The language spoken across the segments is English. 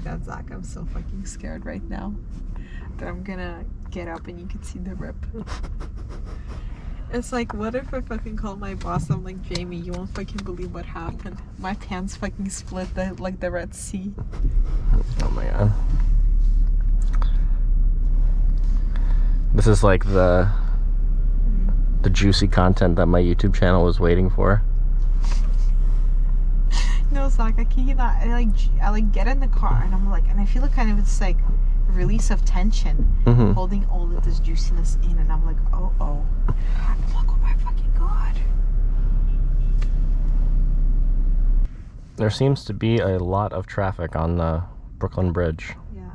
god, Zach, I'm so fucking scared right now that I'm gonna get up and you can see the rip. It's like, what if I fucking call my boss? I'm like, Jamie, you won't fucking believe what happened. My pants fucking split like the Red Sea. Oh my god. This is like the juicy content that my YouTube channel was waiting for. No, Zach, I cannot. I get in the car and I'm like, and I feel like kind of it's like a release of tension, holding all of this juiciness in, and I'm like, oh. I'm like, oh my fucking god. There seems to be a lot of traffic on the Brooklyn Bridge. Yeah.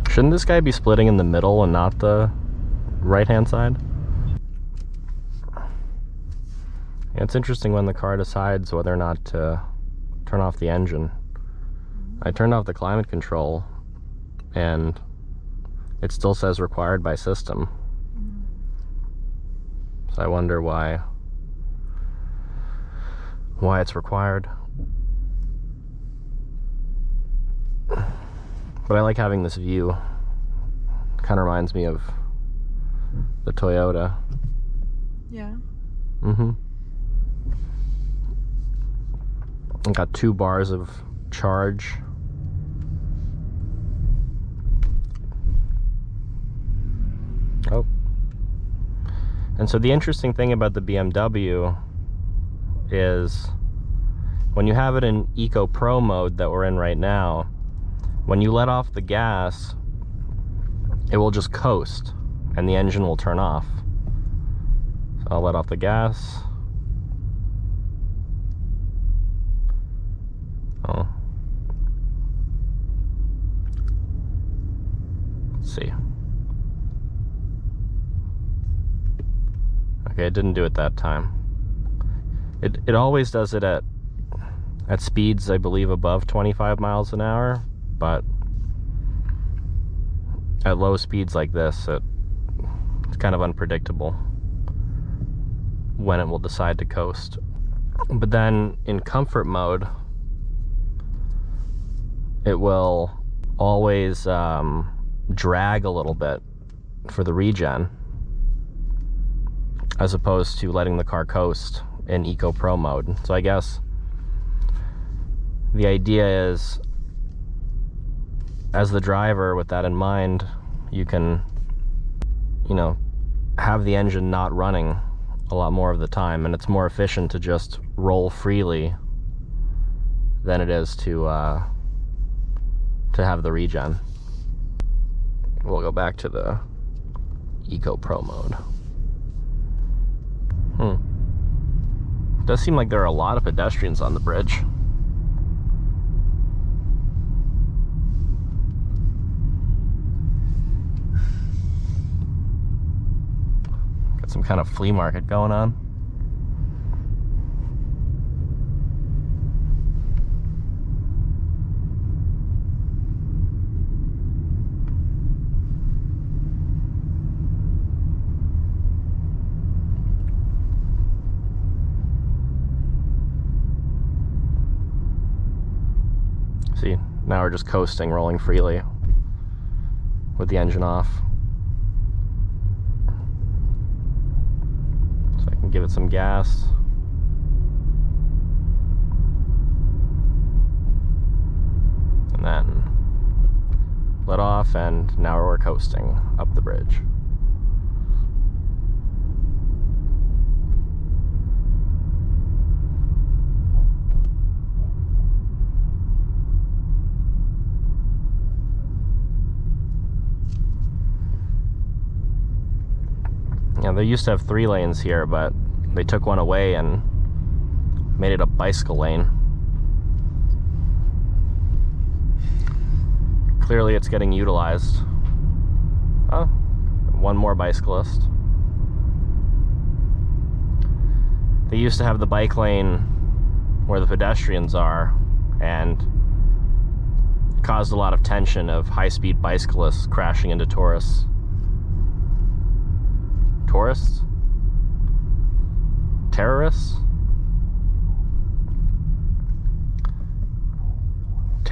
Shouldn't this guy be splitting in the middle and not the right-hand side? Yeah, it's interesting when the car decides whether or not to turn off the engine. I turned off the climate control and it still says required by system. So I wonder why it's required. But I like having this view. Kind of reminds me of the Toyota. Yeah. I got 2 bars of charge. Oh. And so the interesting thing about the BMW is when you have it in Eco Pro mode that we're in right now, when you let off the gas, it will just coast and the engine will turn off. So I'll let off the gas. Oh. Let's see. Okay, it didn't do it that time. It always does it at speeds, I believe, above 25 miles an hour, but at low speeds like this, it's kind of unpredictable when it will decide to coast. But then in comfort mode, it will always drag a little bit for the regen, as opposed to letting the car coast in Eco Pro mode. So I guess the idea is, as the driver, with that in mind, you can, you know, have the engine not running a lot more of the time, and it's more efficient to just roll freely than it is to have the regen. We'll go back to the Eco Pro mode. It does seem like there are a lot of pedestrians on the bridge. Got some kind of flea market going on. See, now we're just coasting, rolling freely with the engine off. So I can give it some gas. And then let off, and now we're coasting up the bridge. Yeah, they used to have 3 lanes here, but they took one away and made it a bicycle lane. Clearly it's getting utilized. Oh, one more bicyclist. They used to have the bike lane where the pedestrians are, and caused a lot of tension of high-speed bicyclists crashing into tourists.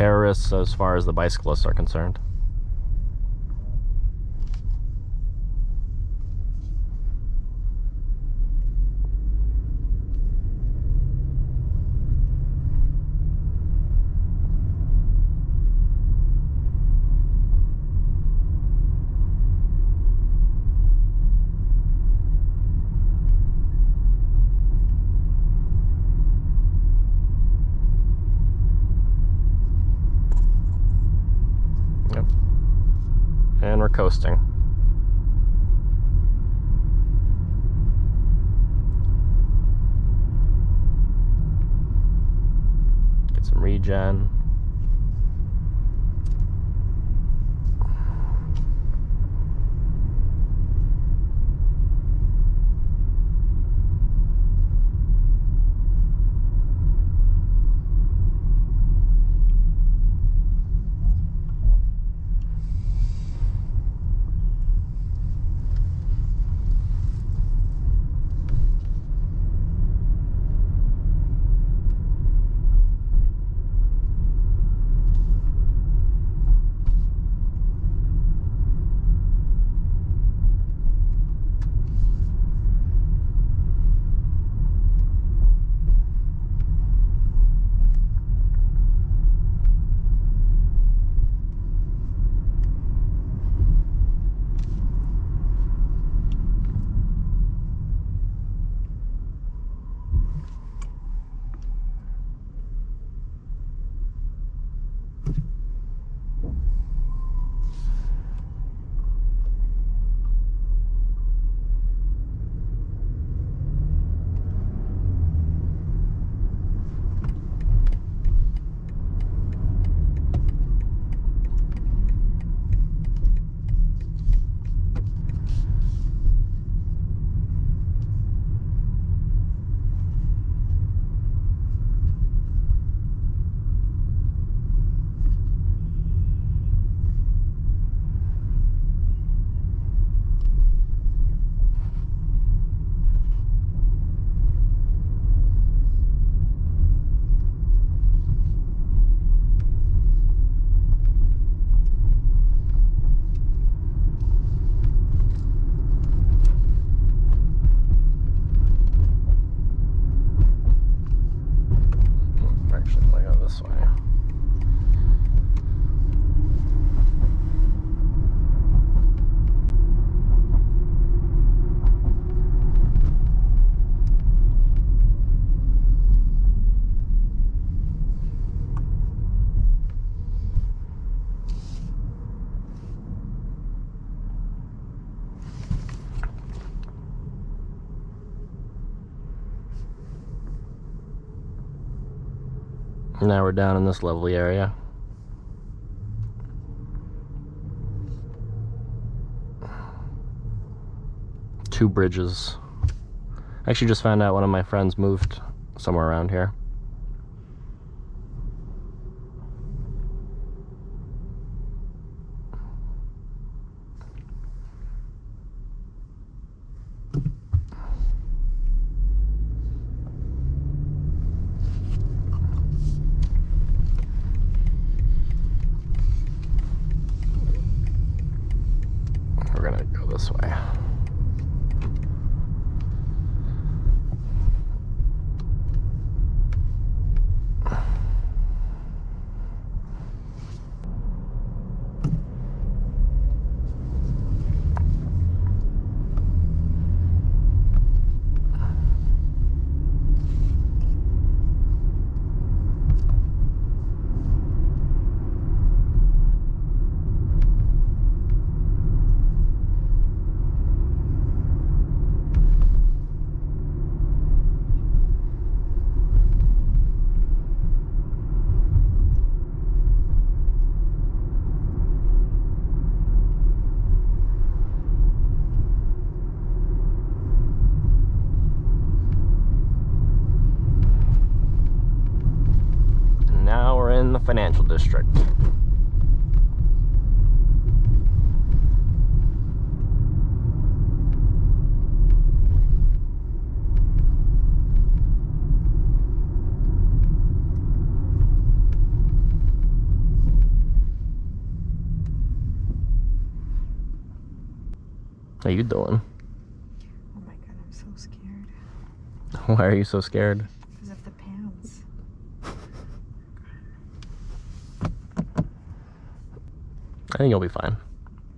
terrorists as far as the bicyclists are concerned. Yep. And we're coasting. Get some regen. This way. Now we're down in this lovely area. Two bridges. I actually just found out one of my friends moved somewhere around here. We're gonna go this way. In the financial district. How you doing? Oh my god, I'm so scared. Why are you so scared? Because of the pants. I think you'll be fine.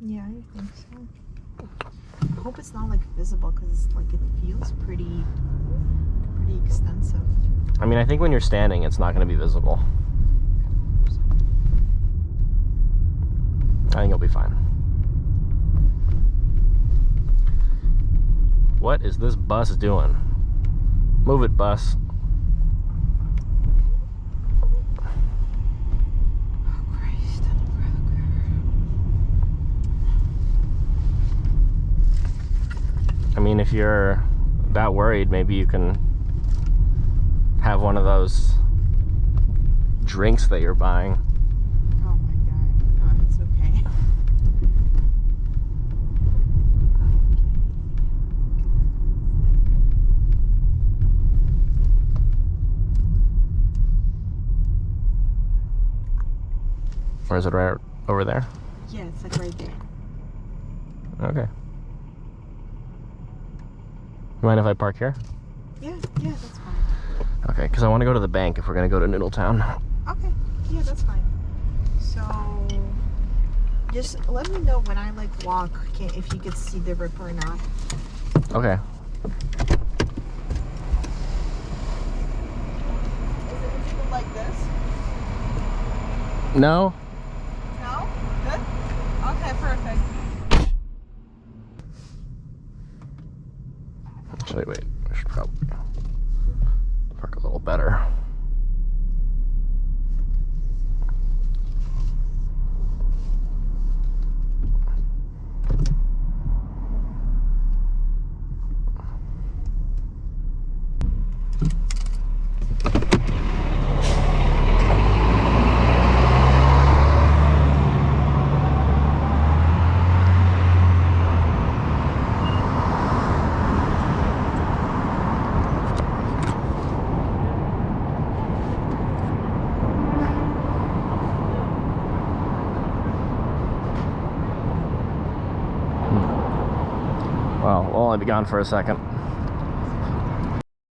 Yeah, I think so. I hope it's not like visible because like it feels pretty extensive. I mean, I think when you're standing, it's not going to be visible. I think you'll be fine. What is this bus doing? Move it, bus. Oh Christ. I mean, if you're that worried, maybe you can have one of those drinks that you're buying. Oh my god. Oh, it's okay. Or is it right over there? Yeah, it's like right there. Okay. You mind if I park here? Yeah, that's fine. Okay, because I want to go to the bank if we're going to go to Noodletown. Okay, yeah, that's fine. So, just let me know when I like walk, if you could see the rip or not. Okay. Is it like this? No? No? Good? Okay, perfect. Actually, wait. I should probably park a little better. Well, we'll only be gone for a second.